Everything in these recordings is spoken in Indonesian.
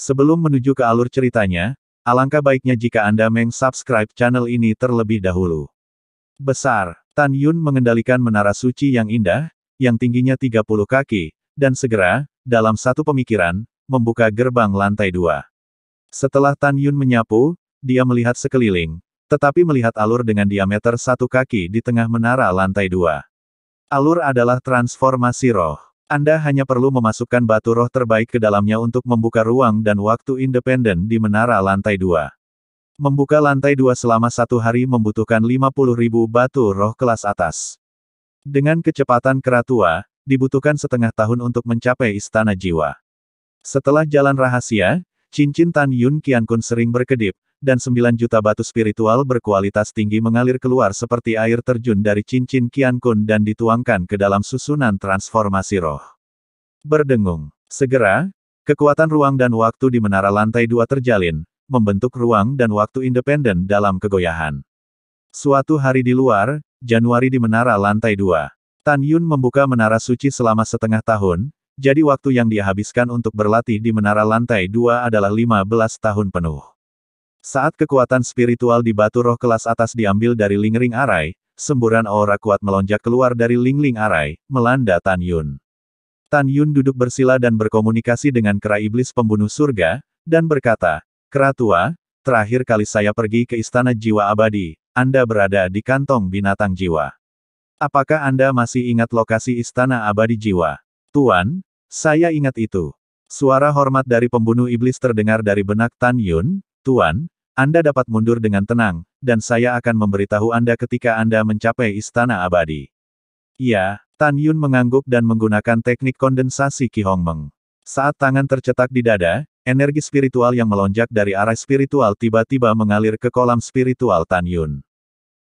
Sebelum menuju ke alur ceritanya, alangkah baiknya jika Anda meng-subscribe channel ini terlebih dahulu. Besar, Tan Yun mengendalikan menara suci yang indah, yang tingginya 30 kaki, dan segera, dalam satu pemikiran, membuka gerbang lantai 2. Setelah Tan Yun menyapu, dia melihat sekeliling, tetapi melihat alur dengan diameter 1 kaki di tengah menara lantai 2. Alur adalah transformasi roh. Anda hanya perlu memasukkan batu roh terbaik ke dalamnya untuk membuka ruang dan waktu independen di menara lantai 2. Membuka lantai 2 selama 1 hari membutuhkan 50.000 batu roh kelas atas. Dengan kecepatan keratua, dibutuhkan setengah tahun untuk mencapai istana jiwa. Setelah jalan rahasia, cincin Tan Yun Qiankun sering berkedip, dan 9 juta batu spiritual berkualitas tinggi mengalir keluar seperti air terjun dari cincin Qiankun dan dituangkan ke dalam susunan transformasi roh. Berdengung. Segera, kekuatan ruang dan waktu di menara lantai 2 terjalin, membentuk ruang dan waktu independen dalam kegoyahan. Suatu hari di luar, Januari di menara lantai 2. Tan Yun membuka menara suci selama setengah tahun, jadi waktu yang dia habiskan untuk berlatih di menara lantai 2 adalah 15 tahun penuh. Saat kekuatan spiritual di batu roh kelas atas diambil dari Lingering Arai, semburan aura kuat melonjak keluar dari Lingling Arai, melanda Tan Yun. Tan Yun duduk bersila dan berkomunikasi dengan kera iblis pembunuh surga, dan berkata, "Kera tua, terakhir kali saya pergi ke istana jiwa abadi, Anda berada di kantong binatang jiwa. Apakah Anda masih ingat lokasi istana abadi jiwa?" "Tuan, saya ingat itu." Suara hormat dari pembunuh iblis terdengar dari benak Tan Yun. "Tuan, Anda dapat mundur dengan tenang, dan saya akan memberitahu Anda ketika Anda mencapai istana abadi." "Ya." Tan Yun mengangguk dan menggunakan teknik kondensasi Qi Hongmeng. Saat tangan tercetak di dada, energi spiritual yang melonjak dari arah spiritual tiba-tiba mengalir ke kolam spiritual Tan Yun.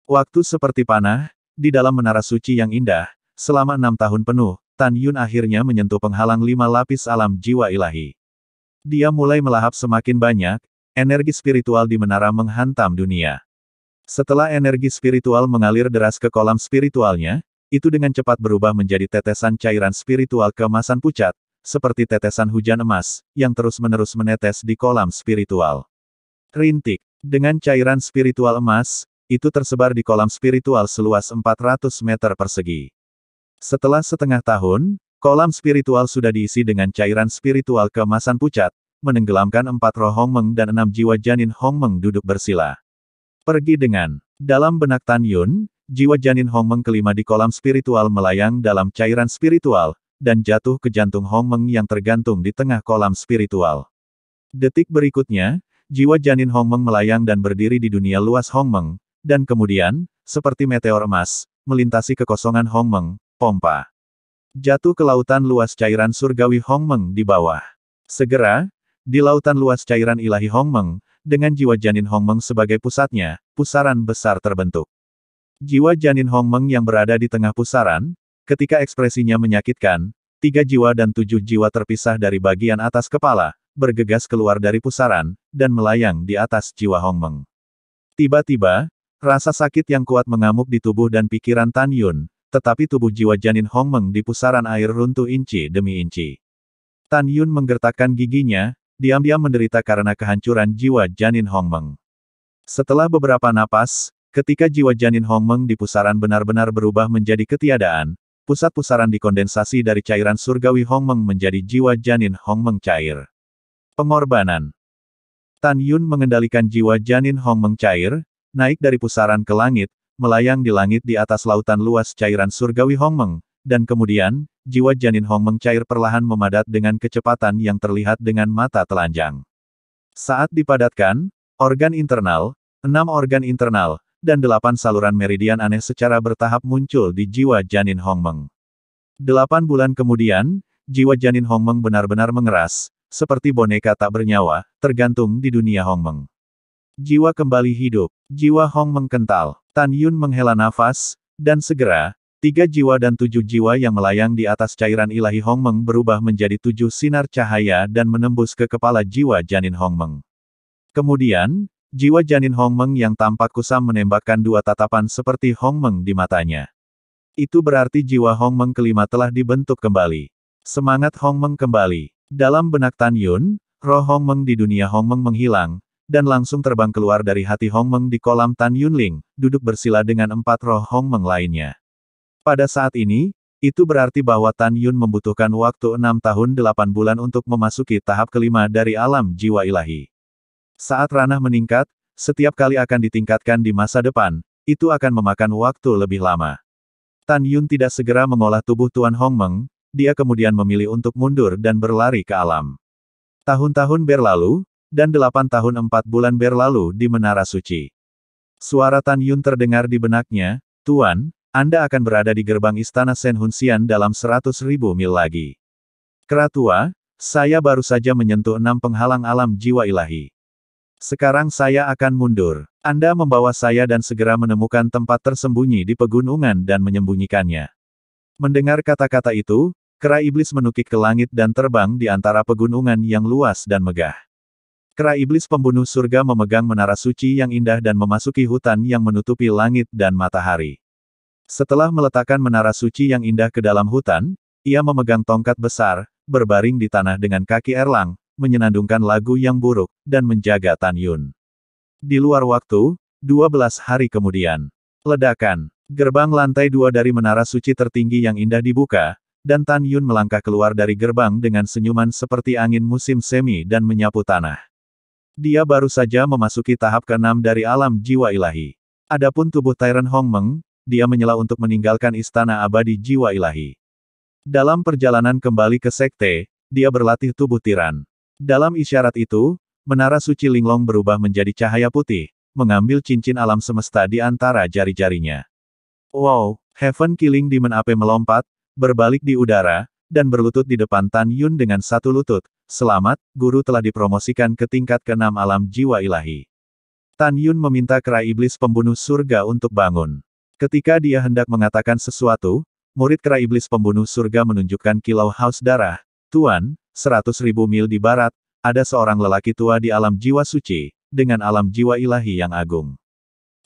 Waktu seperti panah, di dalam menara suci yang indah, selama 6 tahun penuh, Tan Yun akhirnya menyentuh penghalang 5 lapis alam jiwa ilahi. Dia mulai melahap semakin banyak, energi spiritual di menara menghantam dunia. Setelah energi spiritual mengalir deras ke kolam spiritualnya, itu dengan cepat berubah menjadi tetesan cairan spiritual keemasan pucat, seperti tetesan hujan emas, yang terus-menerus menetes di kolam spiritual. Rintik. Dengan cairan spiritual emas, itu tersebar di kolam spiritual seluas 400 meter persegi. Setelah setengah tahun, kolam spiritual sudah diisi dengan cairan spiritual keemasan pucat, menenggelamkan 4 roh Hongmeng dan 6 jiwa janin Hongmeng duduk bersila. Pergi dengan. Dalam benak Tan Yun, jiwa janin Hongmeng kelima di kolam spiritual melayang dalam cairan spiritual, dan jatuh ke jantung Hongmeng yang tergantung di tengah kolam spiritual. Detik berikutnya, jiwa janin Hongmeng melayang dan berdiri di dunia luas Hongmeng, dan kemudian, seperti meteor emas, melintasi kekosongan Hongmeng, pompa. Jatuh ke lautan luas cairan surgawi Hongmeng di bawah. Segera, di lautan luas cairan ilahi Hongmeng, dengan jiwa janin Hongmeng sebagai pusatnya, pusaran besar terbentuk. Jiwa janin Hongmeng yang berada di tengah pusaran, ketika ekspresinya menyakitkan, 3 jiwa dan 7 jiwa terpisah dari bagian atas kepala, bergegas keluar dari pusaran, dan melayang di atas jiwa Hongmeng. Tiba-tiba, rasa sakit yang kuat mengamuk di tubuh dan pikiran Tan Yun, tetapi tubuh jiwa janin Hongmeng di pusaran air runtuh inci demi inci. Tan Yun menggertakkan giginya, diam-diam menderita karena kehancuran jiwa janin Hongmeng. Setelah beberapa napas, ketika jiwa janin Hongmeng di pusaran benar-benar berubah menjadi ketiadaan, pusat pusaran dikondensasi dari cairan surgawi Hongmeng menjadi jiwa janin Hongmeng cair. Pengorbanan. Tan Yun mengendalikan jiwa janin Hongmeng cair, naik dari pusaran ke langit, melayang di langit di atas lautan luas cairan surgawi Hongmeng, dan kemudian, jiwa janin Hongmeng cair perlahan memadat dengan kecepatan yang terlihat dengan mata telanjang. Saat dipadatkan, organ internal, 6 organ internal, dan 8 saluran meridian aneh secara bertahap muncul di jiwa janin Hongmeng. 8 bulan kemudian, jiwa janin Hongmeng benar-benar mengeras, seperti boneka tak bernyawa, tergantung di dunia Hongmeng. Jiwa kembali hidup. Jiwa Hongmeng kental. Tan Yun menghela nafas, dan segera, 3 jiwa dan 7 jiwa yang melayang di atas cairan ilahi Hongmeng berubah menjadi 7 sinar cahaya dan menembus ke kepala jiwa janin Hongmeng. Kemudian, jiwa janin Hongmeng yang tampak kusam menembakkan 2 tatapan seperti Hongmeng di matanya. Itu berarti jiwa Hongmeng kelima telah dibentuk kembali. Semangat Hongmeng kembali. Dalam benak Tan Yun, Roh Hongmeng di dunia Hongmeng menghilang, dan langsung terbang keluar dari hati Hongmeng di kolam Tan Yunling, duduk bersila dengan 4 roh Hongmeng lainnya. Pada saat ini, itu berarti bahwa Tan Yun membutuhkan waktu 6 tahun 8 bulan untuk memasuki tahap kelima dari alam jiwa ilahi. Saat ranah meningkat, setiap kali akan ditingkatkan di masa depan, itu akan memakan waktu lebih lama. Tan Yun tidak segera mengolah tubuh Tuan Hongmeng, dia kemudian memilih untuk mundur dan berlari ke alam. Tahun-tahun berlalu, dan 8 tahun 4 bulan berlalu di Menara Suci. Suara Tan Yun terdengar di benaknya, "Tuan, Anda akan berada di gerbang Istana Shen Hunxian dalam 100.000 mil lagi. Keratua, saya baru saja menyentuh 6 penghalang alam jiwa ilahi. Sekarang saya akan mundur. Anda membawa saya dan segera menemukan tempat tersembunyi di pegunungan dan menyembunyikannya." Mendengar kata-kata itu, kera iblis menukik ke langit dan terbang di antara pegunungan yang luas dan megah. Kera iblis pembunuh surga memegang menara suci yang indah dan memasuki hutan yang menutupi langit dan matahari. Setelah meletakkan menara suci yang indah ke dalam hutan, ia memegang tongkat besar, berbaring di tanah dengan kaki erlang, menyenandungkan lagu yang buruk, dan menjaga Tan Yun. Di luar waktu, 12 hari kemudian. Ledakan. Gerbang lantai 2 dari menara suci tertinggi yang indah dibuka, dan Tan Yun melangkah keluar dari gerbang dengan senyuman seperti angin musim semi dan menyapu tanah. Dia baru saja memasuki tahap ke-6 dari alam jiwa ilahi. Adapun tubuh Tyrant Hongmeng, dia menyela untuk meninggalkan istana abadi jiwa ilahi. Dalam perjalanan kembali ke sekte, dia berlatih tubuh tiran. Dalam isyarat itu, menara suci Linglong berubah menjadi cahaya putih, mengambil cincin alam semesta di antara jari-jarinya. Wow, Heaven Killing Demon Ape melompat, berbalik di udara, dan berlutut di depan Tan Yun dengan satu lutut. "Selamat, guru telah dipromosikan ke tingkat ke-6 alam jiwa ilahi." Tan Yun meminta kera iblis pembunuh surga untuk bangun. Ketika dia hendak mengatakan sesuatu, murid kera iblis pembunuh surga menunjukkan kilau haus darah. "Tuan, 100.000 mil di barat, ada seorang lelaki tua di alam jiwa suci, dengan alam jiwa ilahi yang agung.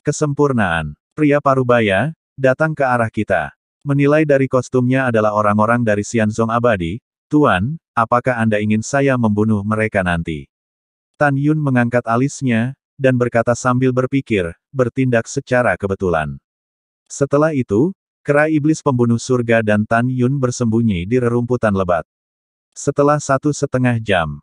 Kesempurnaan. Pria parubaya, datang ke arah kita. Menilai dari kostumnya adalah orang-orang dari Xianzong abadi. Tuan, apakah Anda ingin saya membunuh mereka nanti?" Tan Yun mengangkat alisnya, dan berkata sambil berpikir, bertindak secara kebetulan. Setelah itu, kera iblis pembunuh surga dan Tan Yun bersembunyi di rerumputan lebat. Setelah 1,5 jam.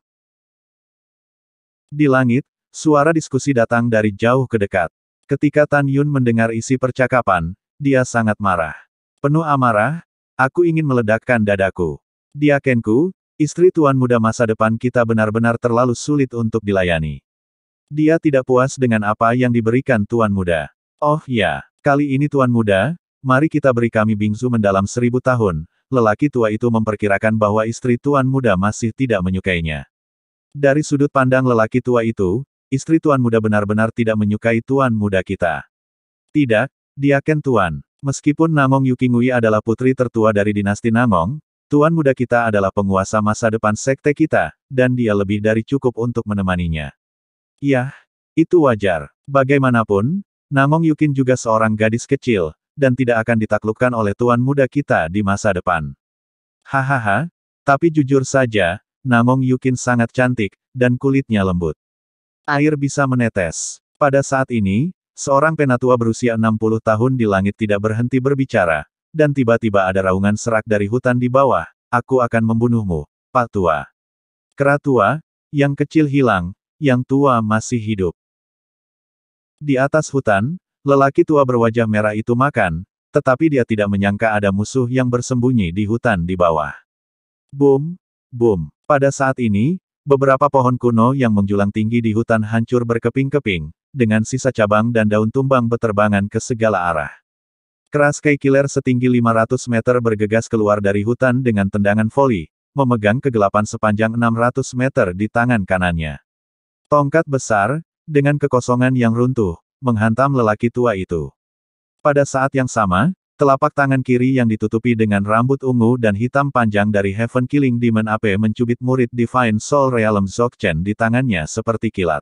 Di langit, suara diskusi datang dari jauh ke dekat. Ketika Tan Yun mendengar isi percakapan, dia sangat marah. Penuh amarah, "Aku ingin meledakkan dadaku. Diakenku, istri tuan muda masa depan kita benar-benar terlalu sulit untuk dilayani. Dia tidak puas dengan apa yang diberikan tuan muda. Oh ya, kali ini tuan muda, mari kita beri kami bingsu mendalam 1000 tahun." Lelaki tua itu memperkirakan bahwa istri tuan muda masih tidak menyukainya. Dari sudut pandang lelaki tua itu, istri tuan muda benar-benar tidak menyukai tuan muda kita. "Tidak, Diaken tuan. Meskipun Nangong Yukingui adalah putri tertua dari dinasti Nangong, tuan muda kita adalah penguasa masa depan sekte kita, dan dia lebih dari cukup untuk menemaninya." "Yah, itu wajar. Bagaimanapun, Nangong Yukin juga seorang gadis kecil, dan tidak akan ditaklukkan oleh tuan muda kita di masa depan." "Hahaha, tapi jujur saja, Nangong Yukin sangat cantik, dan kulitnya lembut. Air bisa menetes." Pada saat ini, seorang penatua berusia 60 tahun di langit tidak berhenti berbicara, dan tiba-tiba ada raungan serak dari hutan di bawah, "Aku akan membunuhmu, Pak Tua." Kera tua, yang kecil hilang, yang tua masih hidup. Di atas hutan, lelaki tua berwajah merah itu makan, tetapi dia tidak menyangka ada musuh yang bersembunyi di hutan di bawah. Boom, boom. Pada saat ini, beberapa pohon kuno yang menjulang tinggi di hutan hancur berkeping-keping, dengan sisa cabang dan daun tumbang beterbangan ke segala arah. Kera Sky Killer setinggi 500 meter bergegas keluar dari hutan dengan tendangan voli, memegang kegelapan sepanjang 600 meter di tangan kanannya. Tongkat besar, dengan kekosongan yang runtuh, menghantam lelaki tua itu. Pada saat yang sama, telapak tangan kiri yang ditutupi dengan rambut ungu dan hitam panjang dari Heaven Killing Demon Ape mencubit murid Divine Soul Realm Dzogchen di tangannya seperti kilat.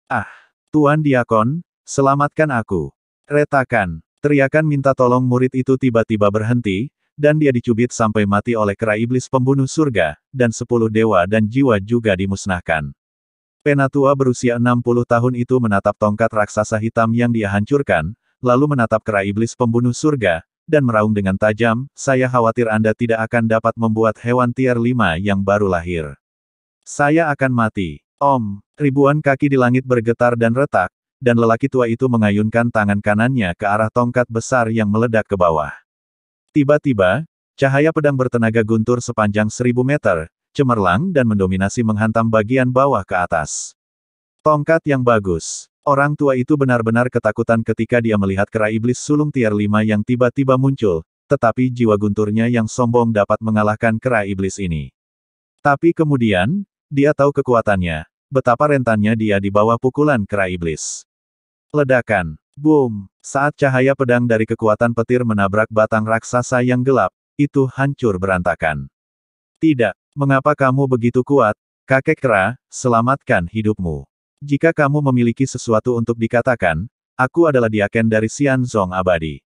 "Ah! Tuan Diakon, selamatkan aku!" Retakan. Teriakan minta tolong murid itu tiba-tiba berhenti, dan dia dicubit sampai mati oleh kera iblis pembunuh surga, dan 10 dewa dan jiwa juga dimusnahkan. Penatua berusia 60 tahun itu menatap tongkat raksasa hitam yang dia hancurkan, lalu menatap kera iblis pembunuh surga, dan meraung dengan tajam, "Saya khawatir Anda tidak akan dapat membuat hewan tier 5 yang baru lahir. Saya akan mati." Om, ribuan kaki di langit bergetar dan retak, dan lelaki tua itu mengayunkan tangan kanannya ke arah tongkat besar yang meledak ke bawah. Tiba-tiba, cahaya pedang bertenaga guntur sepanjang 1000 meter, cemerlang dan mendominasi menghantam bagian bawah ke atas. Tongkat yang bagus. Orang tua itu benar-benar ketakutan ketika dia melihat kera iblis sulung tier 5 yang tiba-tiba muncul, tetapi jiwa gunturnya yang sombong dapat mengalahkan kera iblis ini. Tapi kemudian, dia tahu kekuatannya, betapa rentannya dia di bawah pukulan kera iblis. Ledakan. Boom! Saat cahaya pedang dari kekuatan petir menabrak batang raksasa yang gelap, itu hancur berantakan. "Tidak, mengapa kamu begitu kuat, kakek kera, selamatkan hidupmu. Jika kamu memiliki sesuatu untuk dikatakan, aku adalah Diaken dari Xianzong Abadi.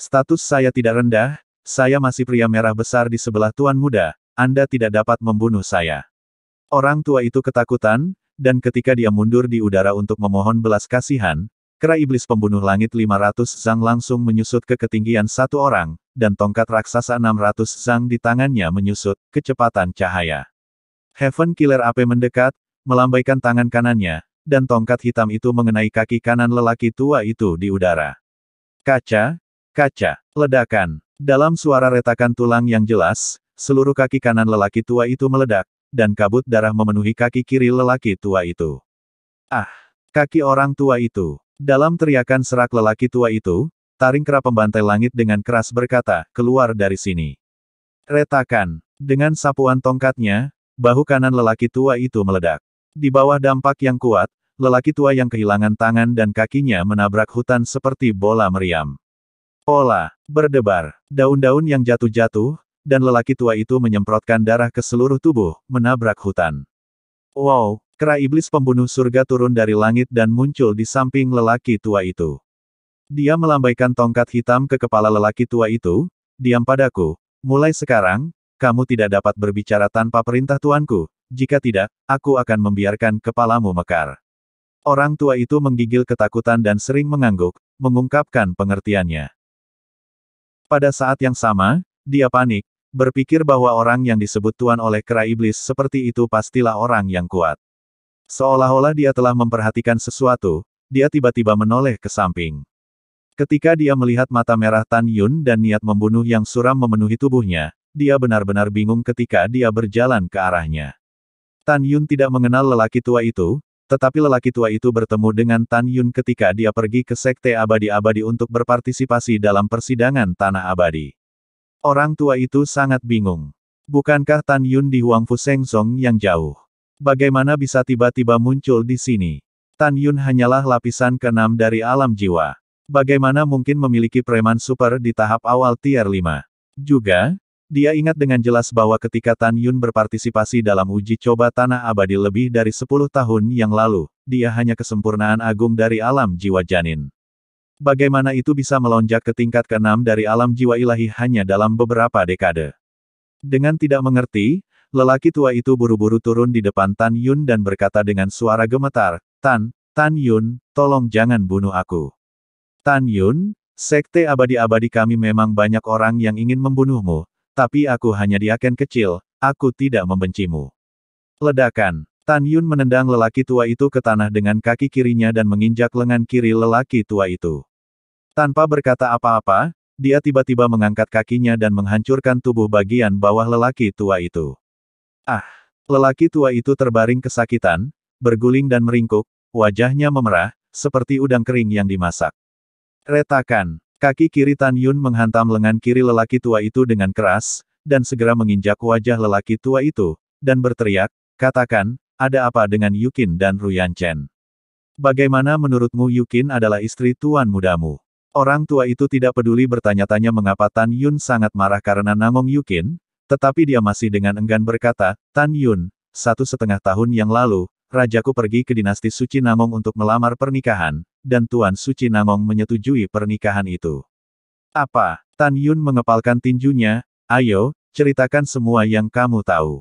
Status saya tidak rendah, saya masih pria merah besar di sebelah Tuan Muda, Anda tidak dapat membunuh saya." Orang tua itu ketakutan, dan ketika dia mundur di udara untuk memohon belas kasihan, kera iblis pembunuh langit 500 zang langsung menyusut ke ketinggian satu orang, dan tongkat raksasa 600 zang di tangannya menyusut, kecepatan cahaya. Heaven Killer AP mendekat, melambaikan tangan kanannya, dan tongkat hitam itu mengenai kaki kanan lelaki tua itu di udara. Kaca, kaca, ledakan. Dalam suara retakan tulang yang jelas, seluruh kaki kanan lelaki tua itu meledak, dan kabut darah memenuhi kaki kiri lelaki tua itu. Ah! Kaki orang tua itu. Dalam teriakan serak lelaki tua itu, taring kera pembantai langit dengan keras berkata, "Keluar dari sini." Retakan. Dengan sapuan tongkatnya, bahu kanan lelaki tua itu meledak. Di bawah dampak yang kuat, lelaki tua yang kehilangan tangan dan kakinya menabrak hutan seperti bola meriam. Pola berdebar, daun-daun yang jatuh-jatuh, dan lelaki tua itu menyemprotkan darah ke seluruh tubuh, menabrak hutan. Wow! Kera iblis pembunuh surga turun dari langit dan muncul di samping lelaki tua itu. Dia melambaikan tongkat hitam ke kepala lelaki tua itu, "Diam padaku. Mulai sekarang, kamu tidak dapat berbicara tanpa perintah tuanku, jika tidak, aku akan membiarkan kepalamu mekar." Orang tua itu menggigil ketakutan dan sering mengangguk, mengungkapkan pengertiannya. Pada saat yang sama, dia panik, berpikir bahwa orang yang disebut tuan oleh kera iblis seperti itu pastilah orang yang kuat. Seolah-olah dia telah memperhatikan sesuatu, dia tiba-tiba menoleh ke samping. Ketika dia melihat mata merah Tan Yun dan niat membunuh yang suram memenuhi tubuhnya, dia benar-benar bingung ketika dia berjalan ke arahnya. Tan Yun tidak mengenal lelaki tua itu, tetapi lelaki tua itu bertemu dengan Tan Yun ketika dia pergi ke Sekte Abadi-Abadi untuk berpartisipasi dalam persidangan Tanah Abadi. Orang tua itu sangat bingung. Bukankah Tan Yun di Huangfu Shengzong yang jauh? Bagaimana bisa tiba-tiba muncul di sini? Tan Yun hanyalah lapisan ke-6 dari alam jiwa. Bagaimana mungkin memiliki preman super di tahap awal tier 5? Juga, dia ingat dengan jelas bahwa ketika Tan Yun berpartisipasi dalam uji coba Tanah Abadi lebih dari 10 tahun yang lalu, dia hanya kesempurnaan agung dari alam jiwa janin. Bagaimana itu bisa melonjak ke tingkat ke-6 dari alam jiwa ilahi hanya dalam beberapa dekade? Dengan tidak mengerti, lelaki tua itu buru-buru turun di depan Tan Yun dan berkata dengan suara gemetar, Tan Yun, tolong jangan bunuh aku. Tan Yun, Sekte Abadi-Abadi kami memang banyak orang yang ingin membunuhmu, tapi aku hanya Diaken kecil, aku tidak membencimu." Ledakan. Tan Yun menendang lelaki tua itu ke tanah dengan kaki kirinya dan menginjak lengan kiri lelaki tua itu. Tanpa berkata apa-apa, dia tiba-tiba mengangkat kakinya dan menghancurkan tubuh bagian bawah lelaki tua itu. Ah! Lelaki tua itu terbaring kesakitan, berguling dan meringkuk, wajahnya memerah, seperti udang kering yang dimasak. Retakan. Kaki kiri Tan Yun menghantam lengan kiri lelaki tua itu dengan keras, dan segera menginjak wajah lelaki tua itu, dan berteriak, "Katakan, ada apa dengan Yukin dan Ruyan Chen? Bagaimana menurutmu Yukin adalah istri tuan mudamu?" Orang tua itu tidak peduli bertanya-tanya mengapa Tan Yun sangat marah karena nangong Yukin, tetapi dia masih dengan enggan berkata, "Tan Yun, 1,5 tahun yang lalu, rajaku pergi ke dinasti Suci Nangong untuk melamar pernikahan, dan Tuan Suci Nangong menyetujui pernikahan itu." Apa? Tan Yun mengepalkan tinjunya, ayo, ceritakan semua yang kamu tahu.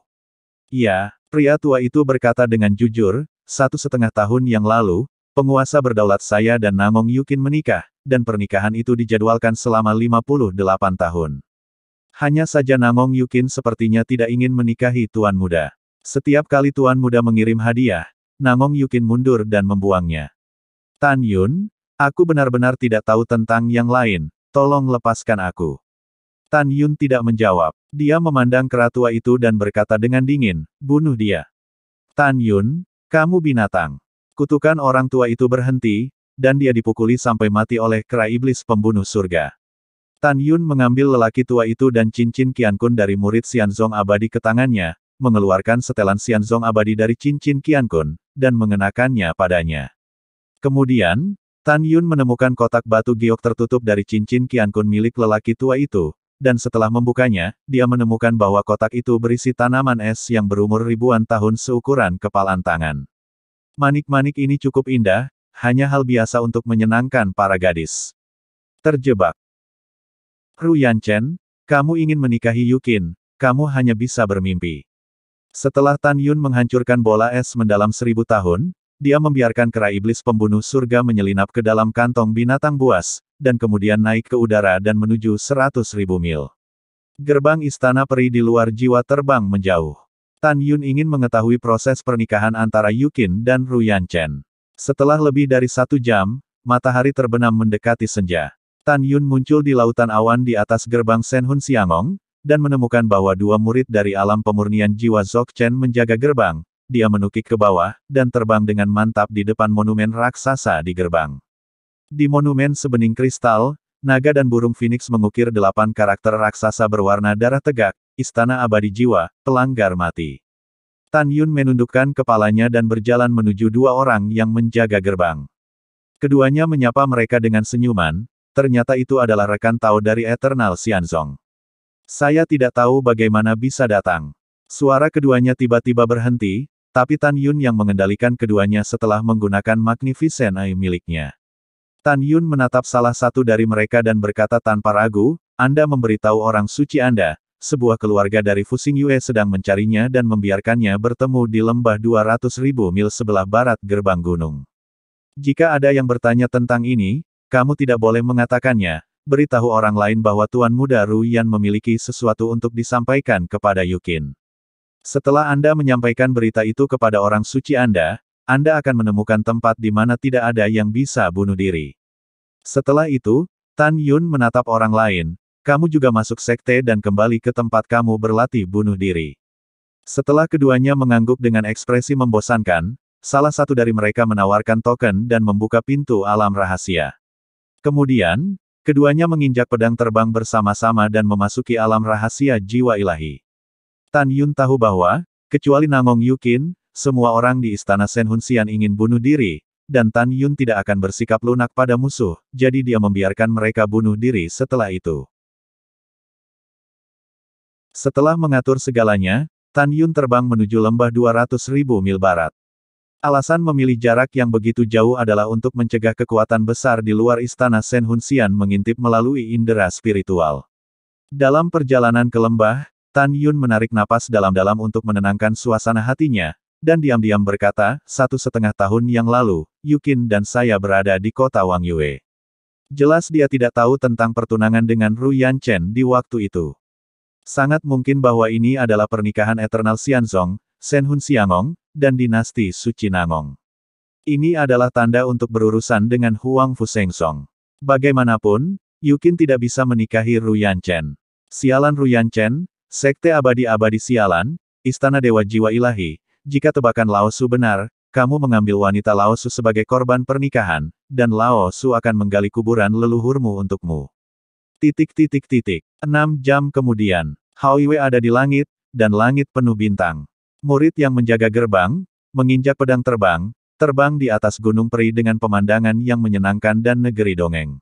Iya, pria tua itu berkata dengan jujur, 1,5 tahun yang lalu, penguasa berdaulat saya dan Namong Yukin menikah, dan pernikahan itu dijadwalkan selama 58 tahun. Hanya saja Namong Yukin sepertinya tidak ingin menikahi tuan muda. Setiap kali tuan muda mengirim hadiah, Namong Yukin mundur dan membuangnya. Tan Yun, aku benar-benar tidak tahu tentang yang lain, tolong lepaskan aku. Tan Yun tidak menjawab. Dia memandang kera tua itu dan berkata dengan dingin, bunuh dia. Tan Yun, kamu binatang. Kutukan orang tua itu berhenti, dan dia dipukuli sampai mati oleh kera iblis pembunuh surga. Tan Yun mengambil lelaki tua itu dan cincin Qiankun dari murid Xianzong abadi ke tangannya, mengeluarkan setelan Xianzong abadi dari cincin Qiankun, dan mengenakannya padanya. Kemudian, Tan Yun menemukan kotak batu giok tertutup dari cincin Qiankun milik lelaki tua itu, dan setelah membukanya, dia menemukan bahwa kotak itu berisi tanaman es yang berumur ribuan tahun seukuran kepalan tangan. Manik-manik ini cukup indah, hanya hal biasa untuk menyenangkan para gadis. Terjebak. Ru Yanchen, kamu ingin menikahi Yukin, kamu hanya bisa bermimpi. Setelah Tan Yun menghancurkan bola es mendalam 1000 tahun, dia membiarkan kera iblis pembunuh surga menyelinap ke dalam kantong binatang buas, dan kemudian naik ke udara dan menuju 100.000 mil. Gerbang istana peri di luar jiwa terbang menjauh. Tan Yun ingin mengetahui proses pernikahan antara Yukin dan Ru Yanchen. Setelah lebih dari 1 jam, matahari terbenam mendekati senja. Tan Yun muncul di lautan awan di atas gerbang Senhun Xiangong, dan menemukan bahwa 2 murid dari alam pemurnian jiwa Dzogchen menjaga gerbang. Dia menukik ke bawah, dan terbang dengan mantap di depan monumen raksasa di gerbang. Di monumen sebening kristal, naga dan burung phoenix mengukir 8 karakter raksasa berwarna darah tegak, istana abadi jiwa, pelanggar mati. Tan Yun menundukkan kepalanya dan berjalan menuju 2 orang yang menjaga gerbang. Keduanya menyapa mereka dengan senyuman, ternyata itu adalah rekan Tao dari Eternal Xianzong. Saya tidak tahu bagaimana bisa datang. Suara keduanya tiba-tiba berhenti, tapi Tan Yun yang mengendalikan keduanya setelah menggunakan Magnificent Eye miliknya. Tan Yun menatap salah satu dari mereka dan berkata tanpa ragu, Anda memberitahu orang suci Anda, sebuah keluarga dari Fusing Yue sedang mencarinya dan membiarkannya bertemu di lembah 200.000 mil sebelah barat gerbang gunung. Jika ada yang bertanya tentang ini, kamu tidak boleh mengatakannya, beritahu orang lain bahwa Tuan Muda Ru Yan memiliki sesuatu untuk disampaikan kepada Yukin. Setelah Anda menyampaikan berita itu kepada orang suci Anda akan menemukan tempat di mana tidak ada yang bisa bunuh diri. Setelah itu, Tan Yun menatap orang lain, kamu juga masuk sekte dan kembali ke tempat kamu berlatih bunuh diri. Setelah keduanya mengangguk dengan ekspresi membosankan, salah satu dari mereka menawarkan token dan membuka pintu alam rahasia. Kemudian, keduanya menginjak pedang terbang bersama-sama dan memasuki alam rahasia jiwa ilahi. Tan Yun tahu bahwa, kecuali Namong Yukin, semua orang di istana Senhun Xian ingin bunuh diri, dan Tan Yun tidak akan bersikap lunak pada musuh, jadi dia membiarkan mereka bunuh diri setelah itu. Setelah mengatur segalanya, Tan Yun terbang menuju lembah 200.000 mil barat. Alasan memilih jarak yang begitu jauh adalah untuk mencegah kekuatan besar di luar istana Senhun Xian mengintip melalui indera spiritual. Dalam perjalanan ke lembah, Tan Yun menarik napas dalam-dalam untuk menenangkan suasana hatinya, dan diam-diam berkata, 1,5 tahun yang lalu, Yukin dan saya berada di kota Wang Yue. Jelas dia tidak tahu tentang pertunangan dengan Ru Yanchen di waktu itu. Sangat mungkin bahwa ini adalah pernikahan Eternal Xianzong, Senhun Xiangong, dan dinasti Suci Nangong. Ini adalah tanda untuk berurusan dengan Huang Fusengsong. Bagaimanapun, Yukin tidak bisa menikahi Ru Yanchen. Sialan Ru Yanchen, Sekte Abadi-Abadi Sialan, Istana Dewa Jiwa Ilahi, jika tebakan Lao Su benar, kamu mengambil wanita Lao Su sebagai korban pernikahan, dan Lao Su akan menggali kuburan leluhurmu untukmu. 6 jam kemudian, Hao Yue ada di langit, dan langit penuh bintang. Murid yang menjaga gerbang, menginjak pedang terbang di atas gunung peri dengan pemandangan yang menyenangkan dan negeri dongeng.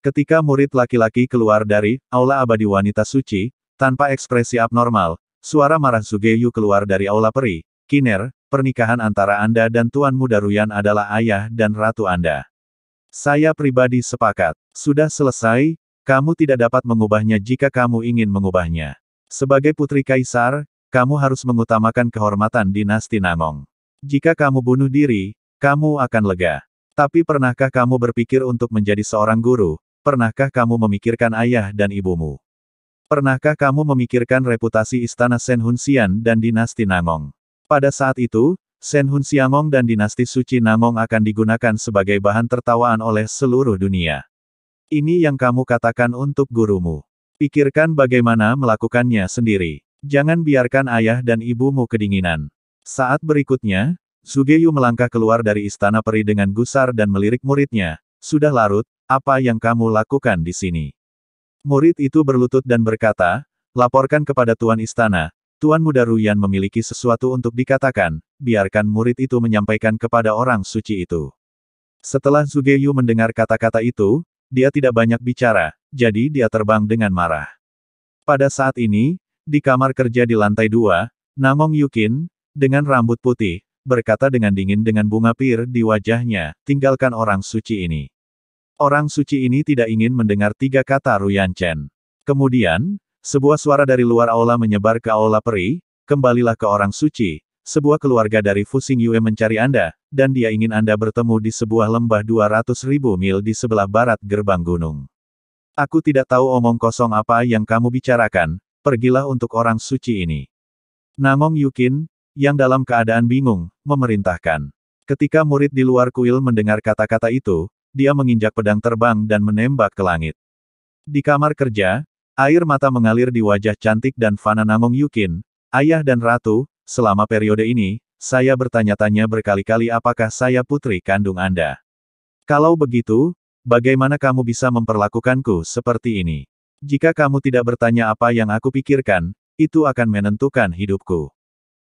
Ketika murid laki-laki keluar dari Aula Abadi Wanita Suci, tanpa ekspresi abnormal, suara marah Zugeyu keluar dari Aula Peri. Kiner, pernikahan antara Anda dan Tuan Muda Ruyan adalah ayah dan ratu Anda. Saya pribadi sepakat. Sudah selesai, kamu tidak dapat mengubahnya jika kamu ingin mengubahnya. Sebagai putri kaisar, kamu harus mengutamakan kehormatan dinasti Nangong. Jika kamu bunuh diri, kamu akan lega. Tapi pernahkah kamu berpikir untuk menjadi seorang guru? Pernahkah kamu memikirkan ayah dan ibumu? Pernahkah kamu memikirkan reputasi istana Shen Hunxian dan dinasti Nangong? Pada saat itu, Shen Hunxiangong dan dinasti suci Nangong akan digunakan sebagai bahan tertawaan oleh seluruh dunia. Ini yang kamu katakan untuk gurumu. Pikirkan bagaimana melakukannya sendiri. Jangan biarkan ayah dan ibumu kedinginan. Saat berikutnya, Zhuge Yu melangkah keluar dari istana peri dengan gusar dan melirik muridnya. Sudah larut, apa yang kamu lakukan di sini? Murid itu berlutut dan berkata, laporkan kepada Tuan Istana, Tuan Muda Ruyan memiliki sesuatu untuk dikatakan, biarkan murid itu menyampaikan kepada orang suci itu. Setelah Zhuge Yu mendengar kata-kata itu, dia tidak banyak bicara, jadi dia terbang dengan marah. Pada saat ini, di kamar kerja di lantai 2, Nangong Yukin, dengan rambut putih, berkata dengan dingin dengan bunga pir di wajahnya, tinggalkan orang suci ini. Orang suci ini tidak ingin mendengar 3 kata Ruyan Chen. Kemudian, sebuah suara dari luar aula menyebar ke aula peri, kembalilah ke orang suci, sebuah keluarga dari Fuxing Yue mencari Anda, dan dia ingin Anda bertemu di sebuah lembah 200.000 mil di sebelah barat gerbang gunung. Aku tidak tahu omong kosong apa yang kamu bicarakan, pergilah untuk orang suci ini. Nangong Yukin, yang dalam keadaan bingung, memerintahkan. Ketika murid di luar kuil mendengar kata-kata itu, dia menginjak pedang terbang dan menembak ke langit. Di kamar kerja, air mata mengalir di wajah cantik dan fana Nangong Yukin. Ayah dan ratu, selama periode ini, saya bertanya-tanya berkali-kali apakah saya putri kandung Anda. Kalau begitu, bagaimana kamu bisa memperlakukanku seperti ini? Jika kamu tidak bertanya apa yang aku pikirkan, itu akan menentukan hidupku.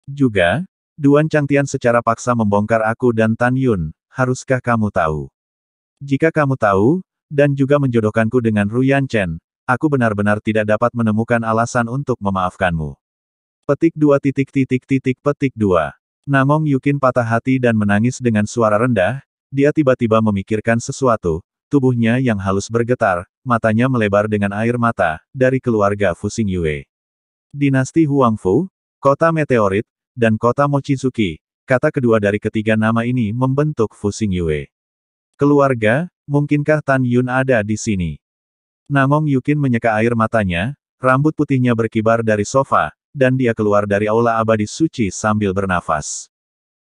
Juga, Duan Changtian secara paksa membongkar aku dan Tan Yun, haruskah kamu tahu? Jika kamu tahu, dan juga menjodohkanku dengan Ruyan Chen, aku benar-benar tidak dapat menemukan alasan untuk memaafkanmu. Petik 2 petik 2. Nangong Yukin patah hati dan menangis dengan suara rendah, dia tiba-tiba memikirkan sesuatu, tubuhnya yang halus bergetar, matanya melebar dengan air mata, dari keluarga Fuxing Yue. Dinasti Huangfu, kota meteorit, dan kota Mochizuki, kata kedua dari ketiga nama ini membentuk Fuxing Yue. Keluarga, mungkinkah Tan Yun ada di sini? Nangong Yukin menyeka air matanya, rambut putihnya berkibar dari sofa, dan dia keluar dari aula abadi suci sambil bernafas.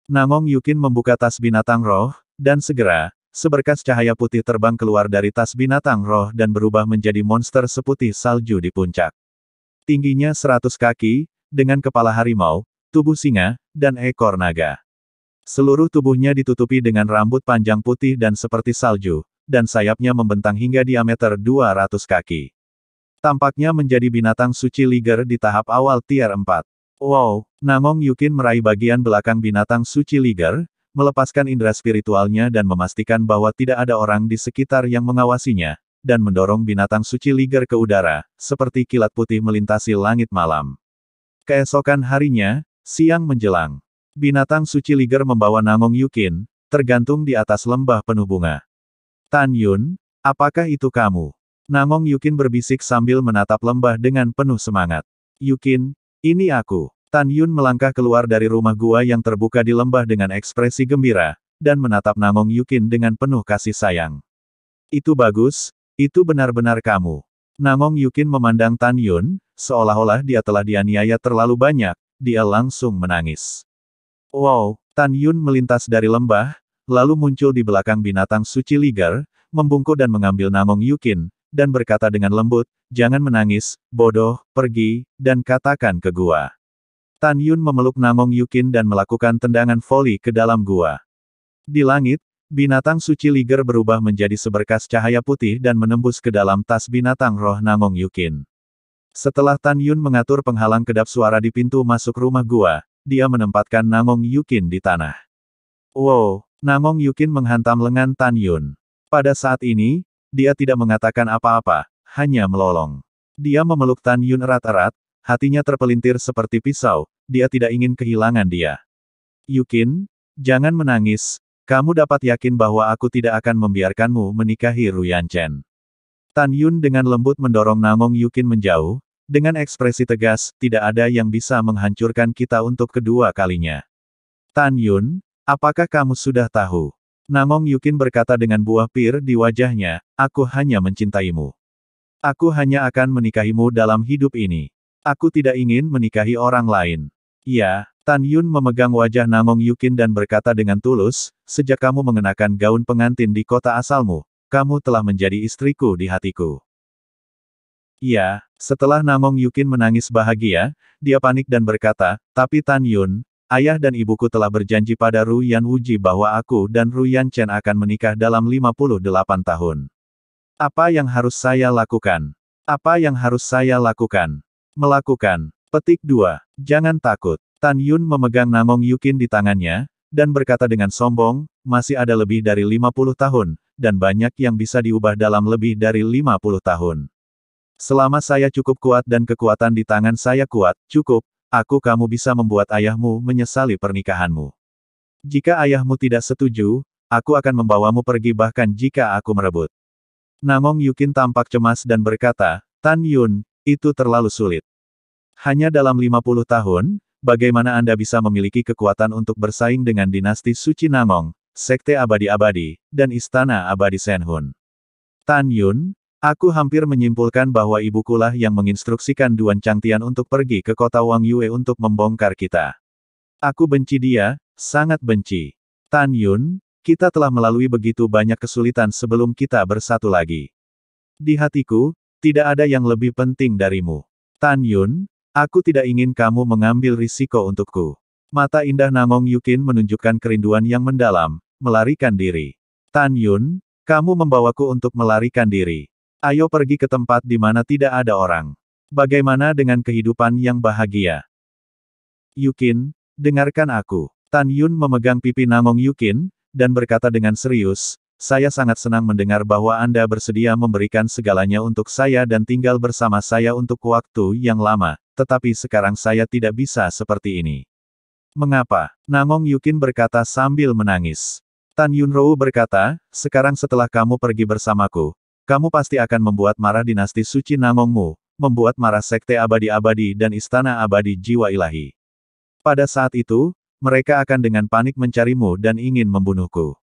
Nangong Yukin membuka tas binatang roh, dan segera, seberkas cahaya putih terbang keluar dari tas binatang roh dan berubah menjadi monster seputih salju di puncak. Tingginya 100 kaki, dengan kepala harimau, tubuh singa, dan ekor naga. Seluruh tubuhnya ditutupi dengan rambut panjang putih dan seperti salju, dan sayapnya membentang hingga diameter 200 kaki. Tampaknya menjadi binatang suci liger di tahap awal tier 4. Wow! Nangong Yukin meraih bagian belakang binatang suci liger, melepaskan indera spiritualnya dan memastikan bahwa tidak ada orang di sekitar yang mengawasinya, dan mendorong binatang suci liger ke udara, seperti kilat putih melintasi langit malam. Keesokan harinya, siang menjelang. Binatang suci liger membawa Nangong Yukin, tergantung di atas lembah penuh bunga. Tan Yun, apakah itu kamu? Nangong Yukin berbisik sambil menatap lembah dengan penuh semangat. Yukin, ini aku. Tan Yun melangkah keluar dari rumah gua yang terbuka di lembah dengan ekspresi gembira, dan menatap Nangong Yukin dengan penuh kasih sayang. Itu bagus, itu benar-benar kamu. Nangong Yukin memandang Tan Yun, seolah-olah dia telah dianiaya terlalu banyak, dia langsung menangis. Wow, Tan Yun melintas dari lembah, lalu muncul di belakang binatang suci liger, membungkuk dan mengambil Nangong Yukin, dan berkata dengan lembut, jangan menangis, bodoh, pergi, dan katakan ke gua. Tan Yun memeluk Nangong Yukin dan melakukan tendangan voli ke dalam gua. Di langit, binatang suci liger berubah menjadi seberkas cahaya putih dan menembus ke dalam tas binatang roh Nangong Yukin. Setelah Tan Yun mengatur penghalang kedap suara di pintu masuk rumah gua, dia menempatkan Nangong Yukin di tanah. Wow! Nangong Yukin menghantam lengan Tan Yun. Pada saat ini, dia tidak mengatakan apa-apa, hanya melolong. Dia memeluk Tan Yun erat-erat, hatinya terpelintir seperti pisau, dia tidak ingin kehilangan dia. Yukin, jangan menangis, kamu dapat yakin bahwa aku tidak akan membiarkanmu menikahi Ruyan Chen. Tan Yun dengan lembut mendorong Namong Yukin menjauh, dengan ekspresi tegas, tidak ada yang bisa menghancurkan kita untuk kedua kalinya. Tan Yun, apakah kamu sudah tahu? Namong Yukin berkata dengan buah pir di wajahnya, aku hanya mencintaimu. Aku hanya akan menikahimu dalam hidup ini. Aku tidak ingin menikahi orang lain. Ya, Tan Yun memegang wajah Namong Yukin dan berkata dengan tulus, sejak kamu mengenakan gaun pengantin di kota asalmu, kamu telah menjadi istriku di hatiku. Iya, setelah Namong Yukin menangis bahagia, dia panik dan berkata, tapi Tan Yun, ayah dan ibuku telah berjanji pada Ru Yan Wuji bahwa aku dan Ru Yan Chen akan menikah dalam 58 tahun. Apa yang harus saya lakukan? Apa yang harus saya lakukan? Melakukan. Petik 2. Jangan takut. Tan Yun memegang Namong Yukin di tangannya, dan berkata dengan sombong, masih ada lebih dari 50 tahun, dan banyak yang bisa diubah dalam lebih dari 50 tahun. Selama saya cukup kuat dan kekuatan di tangan saya kuat, cukup, kamu bisa membuat ayahmu menyesali pernikahanmu. Jika ayahmu tidak setuju, aku akan membawamu pergi bahkan jika aku merebut. Namong Yukin tampak cemas dan berkata, Tan Yun, itu terlalu sulit. Hanya dalam 50 tahun, bagaimana Anda bisa memiliki kekuatan untuk bersaing dengan dinasti suci Namong, Sekte Abadi-Abadi, dan Istana Abadi Senhun? Tan Yun, aku hampir menyimpulkan bahwa ibukulah yang menginstruksikan Duan Changtian untuk pergi ke kota Wang Yue untuk membongkar kita. Aku benci dia, sangat benci. Tan Yun, kita telah melalui begitu banyak kesulitan sebelum kita bersatu lagi. Di hatiku, tidak ada yang lebih penting darimu. Tan Yun, aku tidak ingin kamu mengambil risiko untukku. Mata indah Namong Yukin menunjukkan kerinduan yang mendalam, melarikan diri. Tan Yun, kamu membawaku untuk melarikan diri. Ayo pergi ke tempat di mana tidak ada orang. Bagaimana dengan kehidupan yang bahagia? Yukin, dengarkan aku. Tan Yun memegang pipi Namong Yukin, dan berkata dengan serius, saya sangat senang mendengar bahwa Anda bersedia memberikan segalanya untuk saya dan tinggal bersama saya untuk waktu yang lama, tetapi sekarang saya tidak bisa seperti ini. Mengapa? Namong Yukin berkata sambil menangis. Tan Yunrou berkata, sekarang setelah kamu pergi bersamaku, kamu pasti akan membuat marah dinasti suci Namongmu, membuat marah Sekte Abadi-Abadi dan Istana Abadi Jiwa Ilahi. Pada saat itu, mereka akan dengan panik mencarimu dan ingin membunuhku.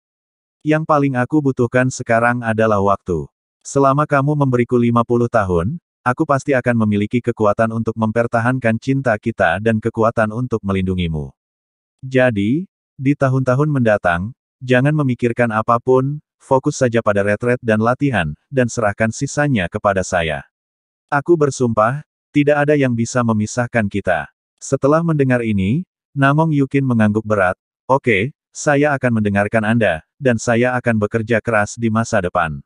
Yang paling aku butuhkan sekarang adalah waktu. Selama kamu memberiku 50 tahun, aku pasti akan memiliki kekuatan untuk mempertahankan cinta kita dan kekuatan untuk melindungimu. Jadi, di tahun-tahun mendatang, jangan memikirkan apapun, fokus saja pada retret dan latihan, dan serahkan sisanya kepada saya. Aku bersumpah, tidak ada yang bisa memisahkan kita. Setelah mendengar ini, Namong Yukin mengangguk berat, oke, saya akan mendengarkan Anda, dan saya akan bekerja keras di masa depan.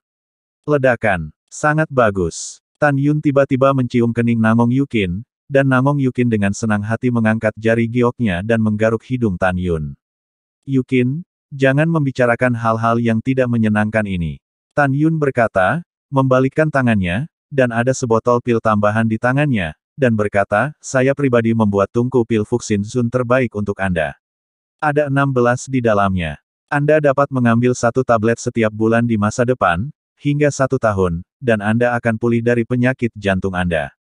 Ledakan. Sangat bagus. Tan Yun tiba-tiba mencium kening Namong Yukin, dan Namong Yukin dengan senang hati mengangkat jari gioknya dan menggaruk hidung Tan Yun. Yukin, jangan membicarakan hal-hal yang tidak menyenangkan ini. Tan Yun berkata, membalikkan tangannya, dan ada sebotol pil tambahan di tangannya, dan berkata, saya pribadi membuat tungku pil Fuxin Zun terbaik untuk Anda. Ada 16 di dalamnya. Anda dapat mengambil satu tablet setiap bulan di masa depan, hingga 1 tahun, dan Anda akan pulih dari penyakit jantung Anda.